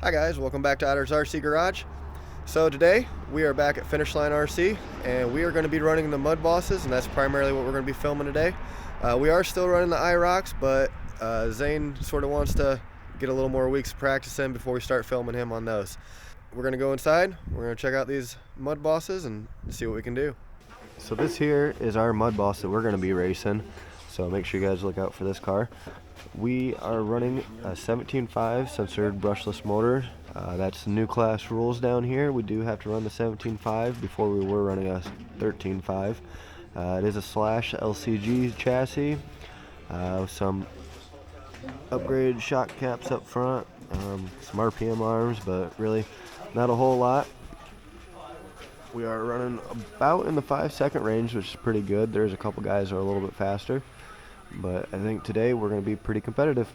Hi guys, welcome back to Otter's RC Garage. So today we are back at Finish Line RC and we are going to be running the Mud Bosses, and that's primarily what we're going to be filming today. We are still running the IROCs, but Zane sort of wants to get a little more weeks of practice in before we start filming him on those. We're going to go inside, we're going to check out these Mud Bosses and see what we can do. So this here is our Mud Boss that we're going to be racing, so make sure you guys look out for this car. We are running a 17.5 censored brushless motor. That's new class rules down here. We do have to run the 17.5 before we were running a 13.5. It is a Slash LCG chassis with some upgraded shock caps up front, some RPM arms, but really not a whole lot. We are running about in the 5-second range, which is pretty good. There's a couple guys that are a little bit faster, but I think today we're going to be pretty competitive.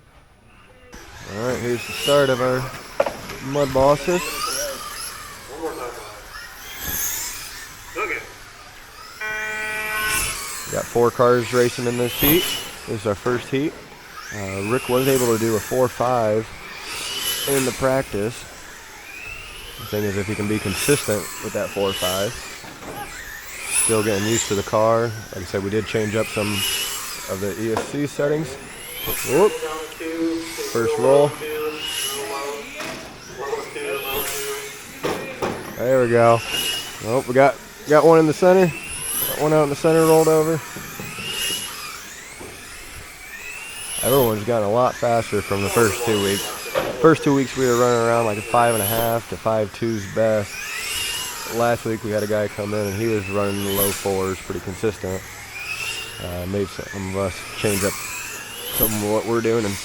Alright, here's the start of our Mud Bosses. Got 4 cars racing in this heat. This is our first heat. Rick was able to do a 4.5 in the practice. The thing is, if he can be consistent with that 4.5. Still getting used to the car. Like I said, we did change up some of the ESC settings. Whoop. First roll. There we go. Oh, we got one in the center. Got one out in the center rolled over. Everyone's gotten a lot faster from the first 2 weeks. First 2 weeks we were running around like a 5.5 to 5.2's best. Last week we had a guy come in and he was running the low 4s pretty consistent. Made some of us change up some of what we're doing, and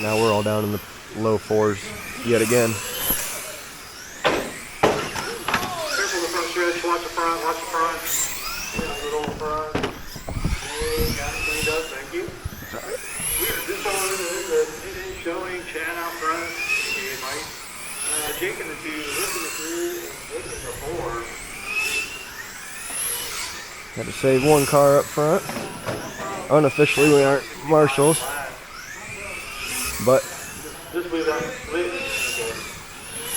now we're all down in the low 4s yet again. Careful the front stretch, watch the front, watch the front. Little front. And got it cleaned up, thank you. We are just on the showing Chad out front. Okay, Mike. Jake and the 2, listen to 3, and listen to 4. Had to save one car up front. Unofficially, we aren't marshals, but Just leave that. Leave it. Okay.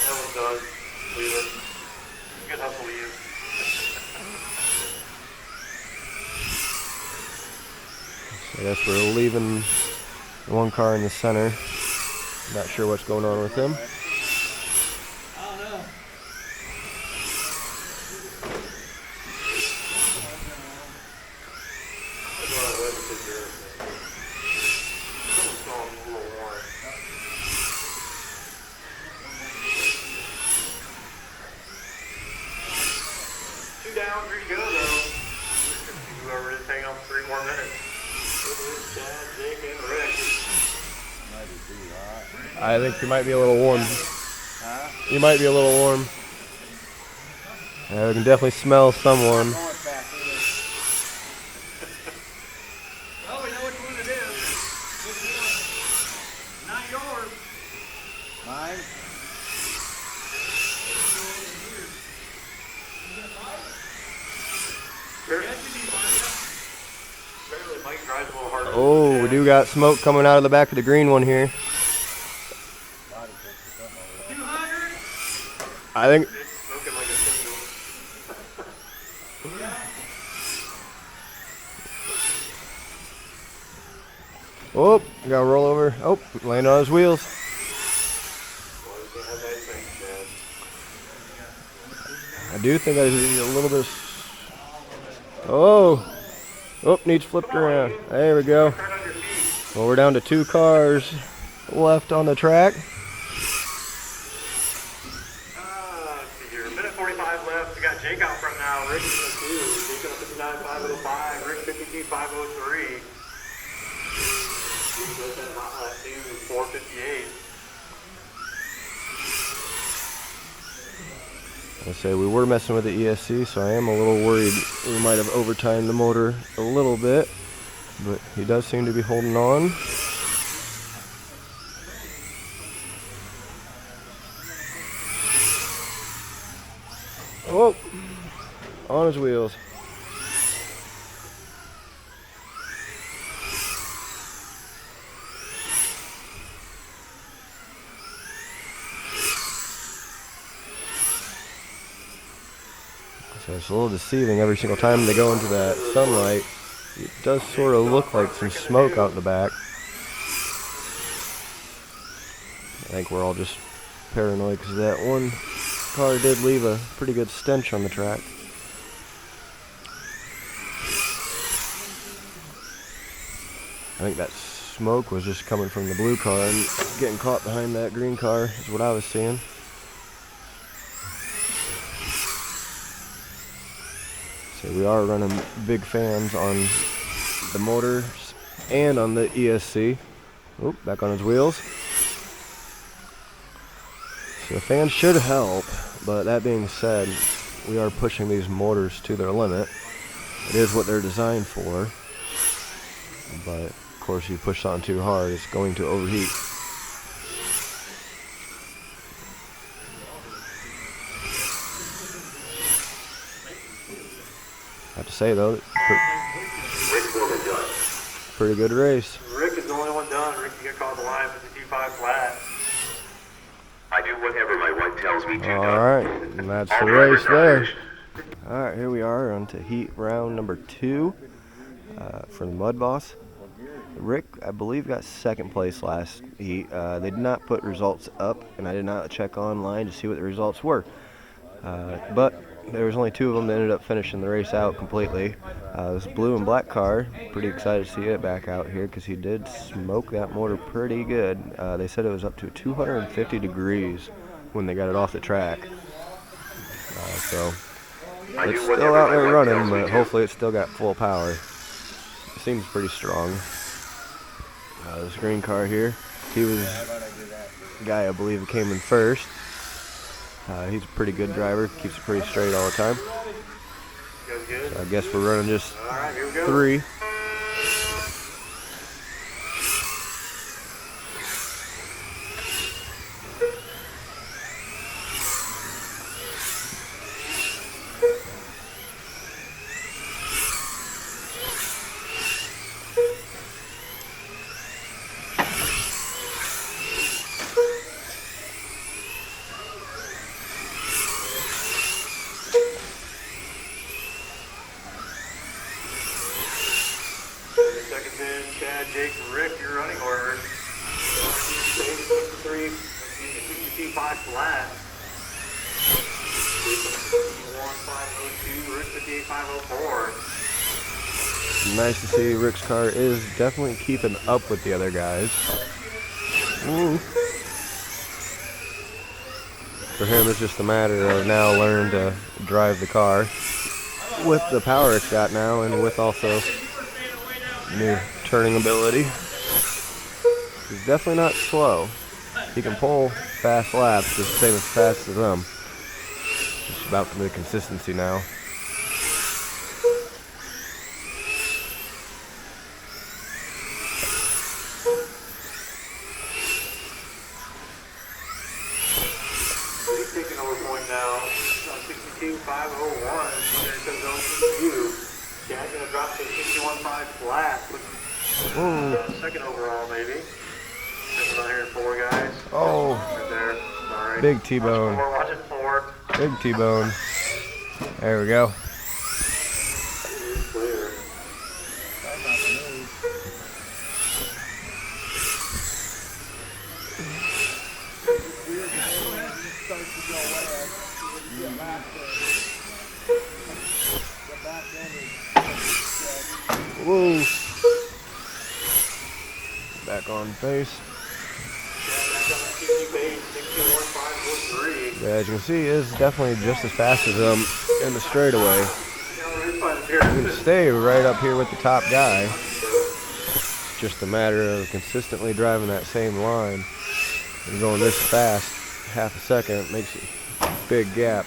That one's done. Leave it. Good hustle, you. I guess we're leaving one car in the center. Not sure what's going on with him. Down, 3 to go though. Whoever is, hang on 3 more minutes. Chad, Jake, and Rick. I think you might be a little warm. You might be a little warm. Yeah, we can definitely smell someone. Well, we know which one it is. Which one? Not yours. Mine? Apparently Mike drives a little harder. Oh, we do got smoke coming out of the back of the green one here. 200? I think. It's smoking like a single. Oh, we got to roll over. Oh, landed on his wheels. Well, you can't have that thing, Chad. I do think I need a little bit of. Oh, needs flipped around. There we go. Turn on your feet. Well, we're down to 2 cars left on the track. Let's see here. Minute 45 left. We got Jake out front now. Rick in the 2. Jake on 59.505. Rick 52.503. Jake goes in hot lap 2, 4:58. I say we were messing with the ESC, so I am a little worried we might have overtimed the motor a little bit, but he does seem to be holding on. Oh, on his wheels. So it's a little deceiving every single time they go into that sunlight. It does sort of look like some smoke out the back. I think we're all just paranoid because that one car did leave a pretty good stench on the track. I think that smoke was just coming from the blue car and getting caught behind that green car is what I was seeing. So we are running big fans on the motors and on the ESC. Oop, back on his wheels. So the fans should help, but that being said, we are pushing these motors to their limit. It is what they're designed for, but of course you push on too hard, it's going to overheat. I have to say though, pretty good race. Rick is the only one done. Rick can get called the line 52.5 flat. I do whatever my wife tells me to. Alright, and that's the race there. Alright, here we are on to heat round number 2 for the Mudd Boss. Rick, I believe, got second place last heat. They did not put results up, and I did not check online to see what the results were. But there was only 2 of them that ended up finishing the race out completely. This blue and black car, pretty excited to see it back out here because he did smoke that motor pretty good. They said it was up to 250 degrees when they got it off the track. So it's still out there running, but hopefully it's still got full power. It seems pretty strong. This green car here, he was the guy I believe that came in first. He's a pretty good driver, keeps it pretty straight all the time. So I guess we're running just 3. Second in, Chad, Jake, and Rick, your running order. 62.5 flat. 51.502, Rick 58.504. Nice to see Rick's car is definitely keeping up with the other guys. Ooh. For him, it's just a matter of now learning to drive the car with the power it's got now and with also new turning ability. He's definitely not slow. He can pull fast laps just the same as fast as them. It's about the consistency now. He's taking over point now. 62.501. There comes on to you. Chad's going to drop to 61.5 flat. Second overall, maybe. There's 104 guys. Oh, Right there. All right. big T-bone. Watching 4. Big T-bone. There we go. It's clear. Whoa. Back on pace. Yeah, as you can see, is definitely just as fast as them in the straightaway. You can stay right up here with the top guy. It's just a matter of consistently driving that same line and going this fast. Half a second makes a big gap.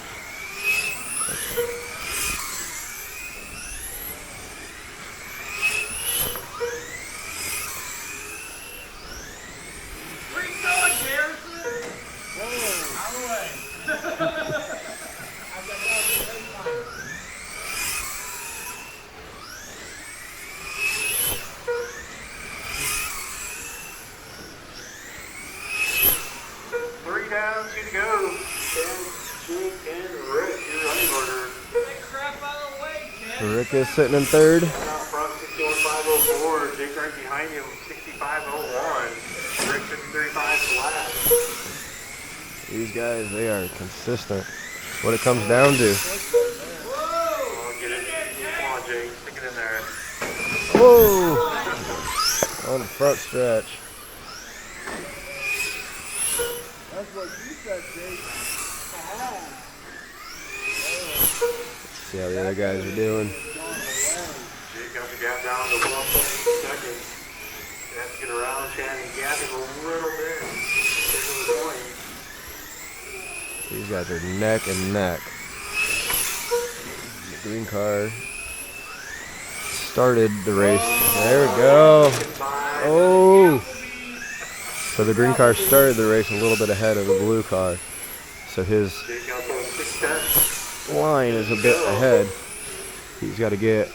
Three down, 2 to go. Chad, Jake, and Rick, your running order. Rick is sitting in third. Out front, 61.504. Jake right behind him, 65.01. Rick 53.5 to last. These guys, they are consistent. What it comes down to. Oh, get it. Come on, Jake. Stick it in there. Whoa! On the front stretch. That's what you said, Jake. See how the other guys are doing. Jake got the gap down to 1 second. You have to get around Chad and gap him a little bit. Get to the point. These guys are neck and neck. The green car started the race. There we go. Oh! So the green car started the race a little bit ahead of the blue car. So his Jake got to 6:10. line is a bit ahead. He's got to get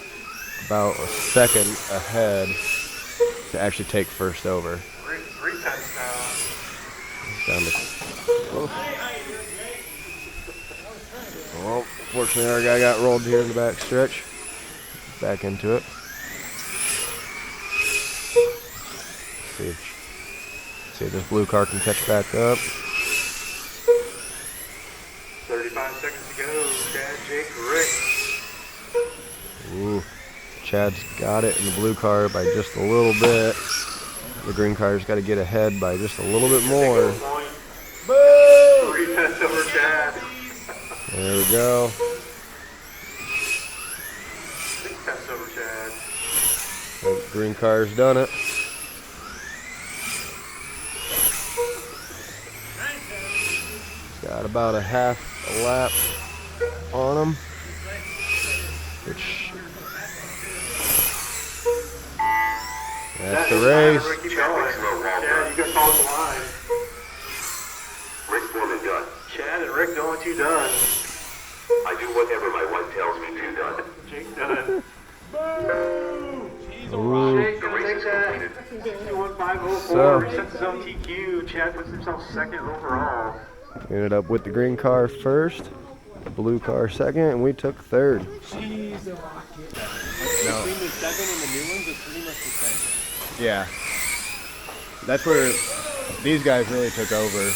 about a second ahead to actually take first over. 3 tenths now. He's down to, oh. Well, fortunately our guy got rolled here in the back stretch. Back into it. See if this blue car can catch back up. 35 seconds to go. Chad, Jake, Rick. Ooh, Chad's got it in the blue car by just a little bit. The green car's got to get ahead by just a little bit more. Boom! 3 tenths over Chad. There we go. 6 tenths over Chad. The green car's done it. Got about a half a lap on him, which that's the race. Rick, keep going. Chad, you got called the line. Rick's more than done. Chad and Rick, the only 2 done. I do whatever my wife tells me to done. Jake done. Ooh. Jake gonna take that. 61.504. So. Resets his own TQ. Chad puts himself second overall. We ended up with the green car first, the blue car second, and we took third. Jeez, the rocket. No. Between the 7 and the new ones, it's pretty much the same. Yeah. That's where these guys really took over.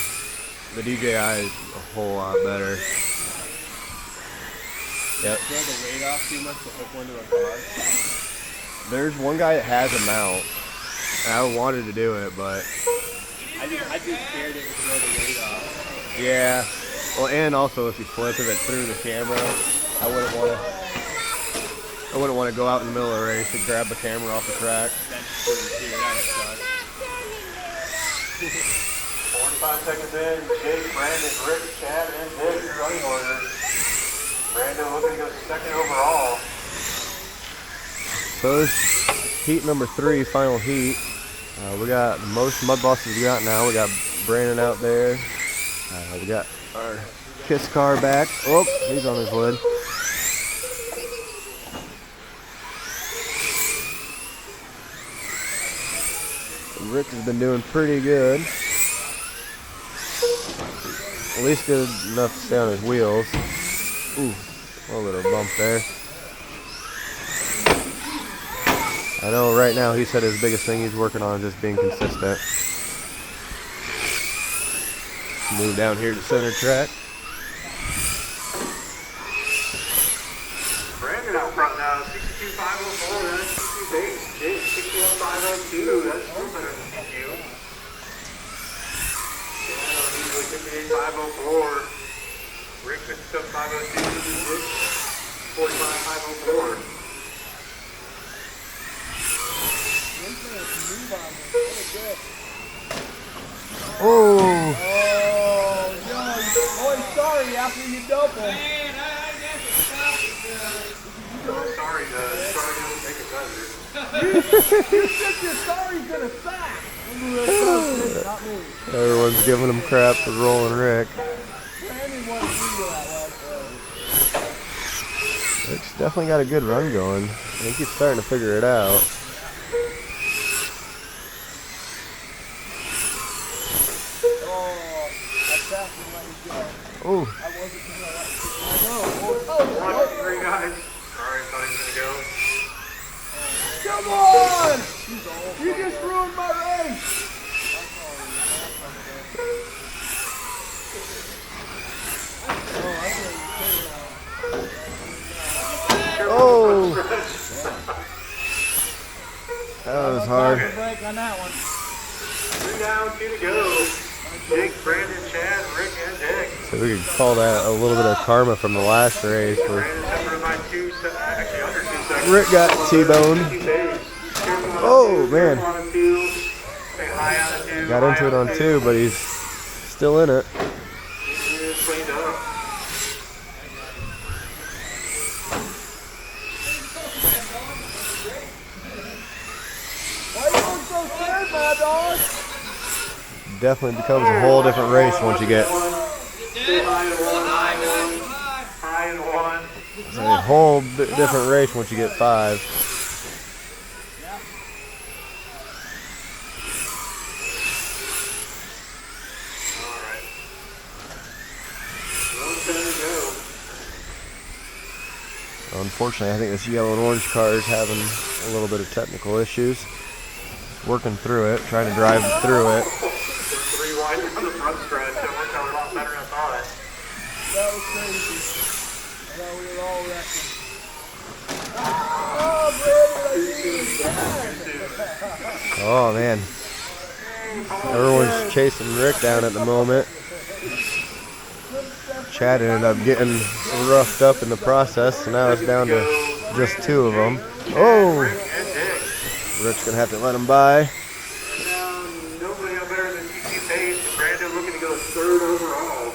The DJI is a whole lot better. Yep. Throw the weight off too much to hook one to a car. There's one guy that has a mount, and I wanted to do it, but I'd be scared it would throw the weight off. yeah. Well, and also if you flip it through the camera, I wouldn't want to go out in the middle of the race and grab the camera off the track. That's true too. That would suck. 45 seconds in. Jake, Brandon, Rick, Chad, and Dick running order. Brandon looking to go second overall. So this is heat number 3, final heat. We got the most Mud Bosses we got now. We got Brandon out there. We got our KISS car back. Oh, he's on his lid. Rick has been doing pretty good. At least good enough to stay on his wheels. Ooh, a little bump there. I know right now he said his biggest thing he's working on is just being consistent. Move down here to center track. Brandon out front now, 62.504. That's 62 base. Jake, 61.502. That's still better than you. Chad usually 58.504. Rick 57.502. Dick 45.504. Oh! Oh, no, you're always sorry after you double. Sorry to make it better. You said your sorry's gonna suck. Not me. Everyone's giving him crap for rolling Rick. Brandon wanted to do that last time. Rick's definitely got a good run going. I think he's starting to figure it out. Oh, I wasn't gonna let you. I know. One, 3 guys. Sorry, I thought he was going to go. Come on! You just ruined my race! Oh! That was hard. Break on that one. 3 down, 2 to go. Jake, Brandon, Chad, Rick, and Dick. So we could call that a little bit of karma from the last race where Brandon separated by actually under 2 seconds. Rick got T-boned. Oh, man. Got into it on 2, but he's still in it. Cleaned up. Why you look so sad, my dog? Definitely becomes a whole different race once you get High and 1. it's a whole different race once you get 5. Alright. 1 to go. Unfortunately, I think this yellow and orange car is having a little bit of technical issues. Working through it, trying to drive through it. 3 wide on the front stretch. It worked out a lot better than I thought. That was crazy. I thought we were all wrecking. Oh, Brandon, I see you. Oh man, everyone's chasing Rick down at the moment. Chad ended up getting roughed up in the process, so now it's down to just 2 of them. Oh, Rick's gonna have to let him by. Nobody out better than TC Pace. Brandon looking to go 3rd overall.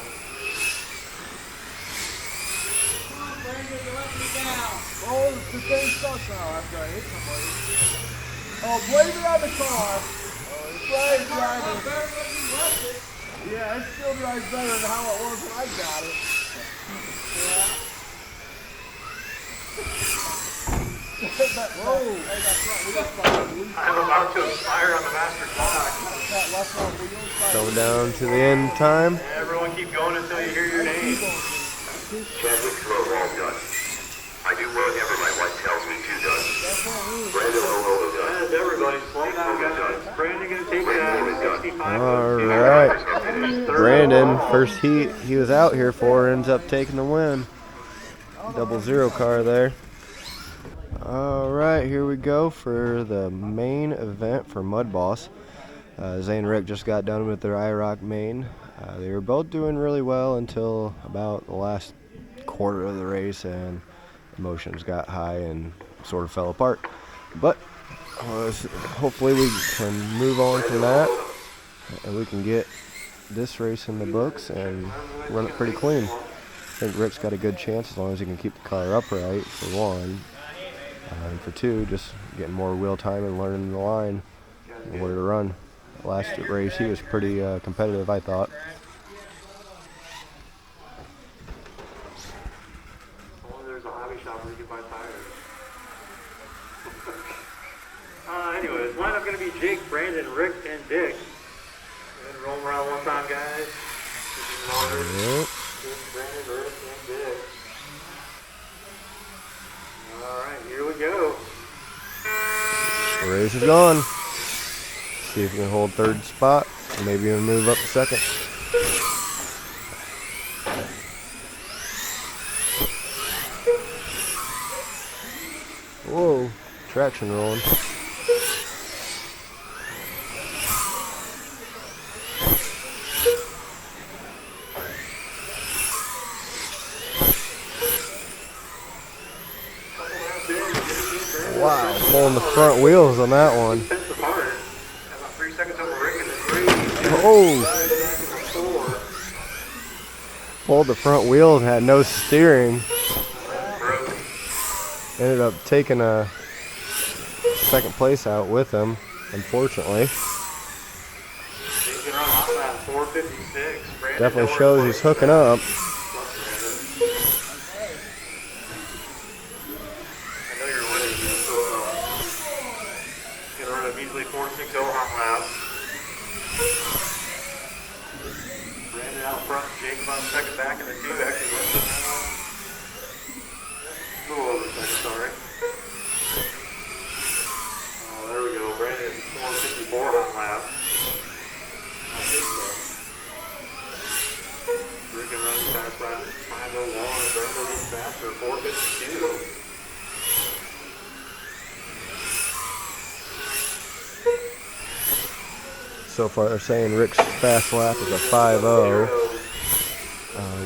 Oh, the thing sucks now after I hit somebody. Oh, blame it on the car. Oh, it's right driving. Yeah, it still drives better than how it was when I got it. Whoa! Hey, that's right. We just I'm about to expire on the master clock. that left front wheel. Coming down to the end time. Everyone keep going until you hear your name. Chadwick drove all done. I do whatever my wife tells me to done. Brandon O'Rourke done. That's everybody. Slow down, guys. Brandon gonna take that 65. All right, Brandon, first heat he was out here for, ends up taking the win. 0-0 car there. All right, here we go for the main event for Mudd Boss. Zane and Rick just got done with their IROC main. They were both doing really well until about the last quarter of the race, and emotions got high and sort of fell apart. But hopefully we can move on from that, and we can get this race in the books and run it pretty clean. I think Rick's got a good chance as long as he can keep the car upright, for one. And for 2, just getting more wheel time and learning the line and where to run. Last race he was pretty competitive, I thought. There's a hobby shop where you can buy tires. Anyways, lineup gonna be Jake, Brandon, Rick, and Dick. And roll them around one time, guys. Yep. Brandon, Rick, and Dick. Alright, here we go. The race is gone. See if we can hold 3rd spot, and maybe even move up to 2nd. Whoa, traction rolling. Wow, pulling the front wheels on that one. Fence apart. About 3 seconds over Rick and then 3. Oh, 4. pulled the front wheels and had no steering. Ended up taking a 2nd place out with him, unfortunately. Definitely shows he's hooking up. I know you're winning, so gonna run a measly 4.60 hot lap. Brandon out front, Jacob on 2nd back, and the 2 actually went a little over 2nd, sorry. So far they're saying Rick's fast lap is a 5.0.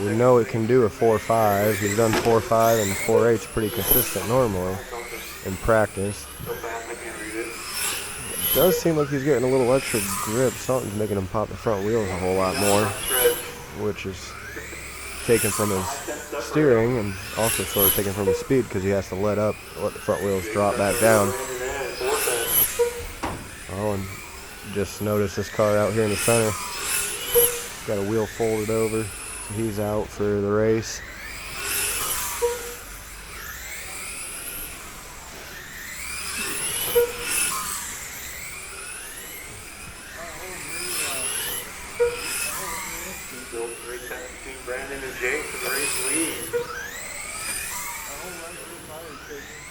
We know it can do a 4.5. He's done 4.5 and 4.8's pretty consistent normally in practice. It does seem like he's getting a little extra grip. Something's making him pop the front wheels a whole lot more, which is taken from his steering and also sort of taken from his speed because he has to let the front wheels drop back down. Oh, and just noticed this car out here in the center. Got a wheel folded over. So he's out for the race. Brandon and Jake for the race lead.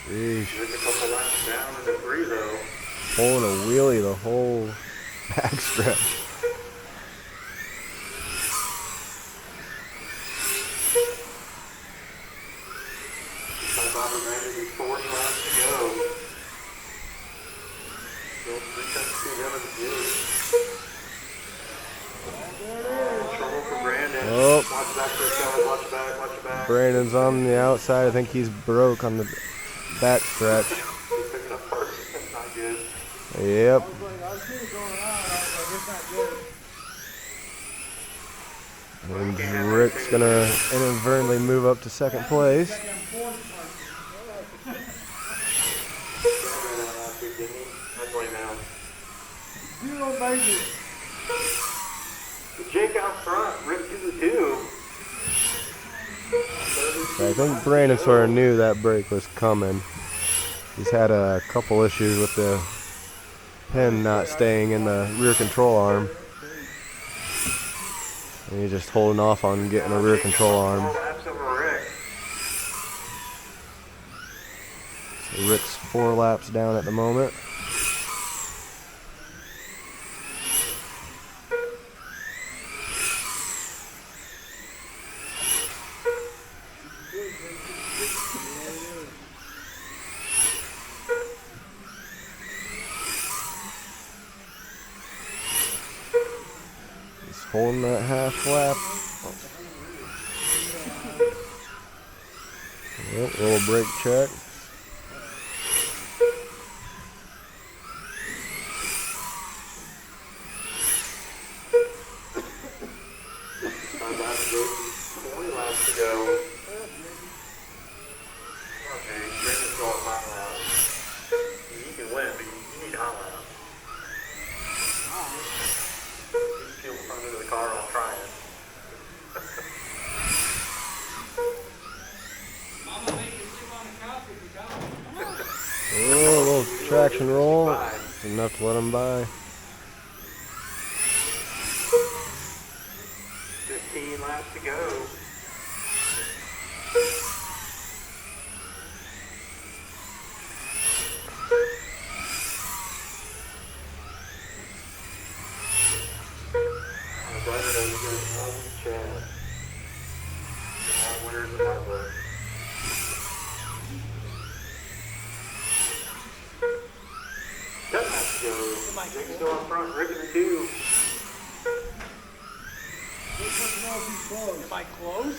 Jeez. There's a couple laps down in the 3 though. Pulling a wheelie the whole back stretch. Bobby Brandon with 40 laps to go. Still 3:17 down in the field. Trouble for Brandon. Oh. Watch back for a shot. Watch back. Watch back. Brandon's on the outside. I think he's broke on the back stretch. He's picking up parts. That's not good. Yep. And Rick's gonna inadvertently move up to second place. That's right now. Zero major. Jake out front. Rick to the 2. I think Brandon sort of knew that break was coming. He's had a couple issues with the pin not staying in the rear control arm. And he's just holding off on getting a rear control arm. So Rick's 4 laps down at the moment. He's holding that half lap. Yep, little brake check. Oh, a little traction roll. It's enough to let him by. 15 laps to go. Jake's still up front, Rick in the 2. Am I close?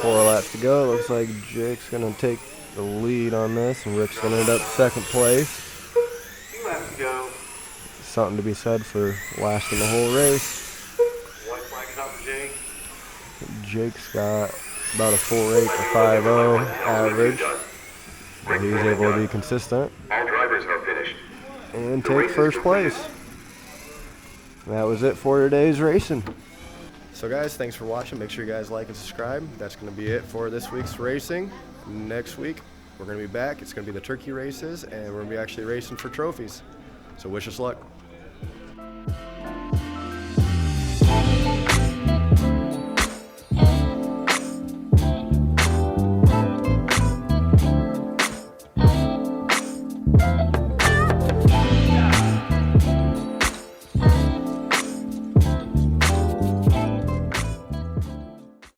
Four laps to go. Looks like Jake's going to take the lead on this, and Rick's going to end up second place. 2 laps to go. Something to be said for lasting the whole race. White flag is out for Jake. Jake's got about a 4.8 to 5.0 average. But he's able to be consistent All drivers are finished. and take first place. That was it for today's racing. So guys, thanks for watching. Make sure you guys like and subscribe. That's going to be it for this week's racing. Next week, we're going to be back. It's going to be the turkey races, and we're going to be actually racing for trophies. So wish us luck.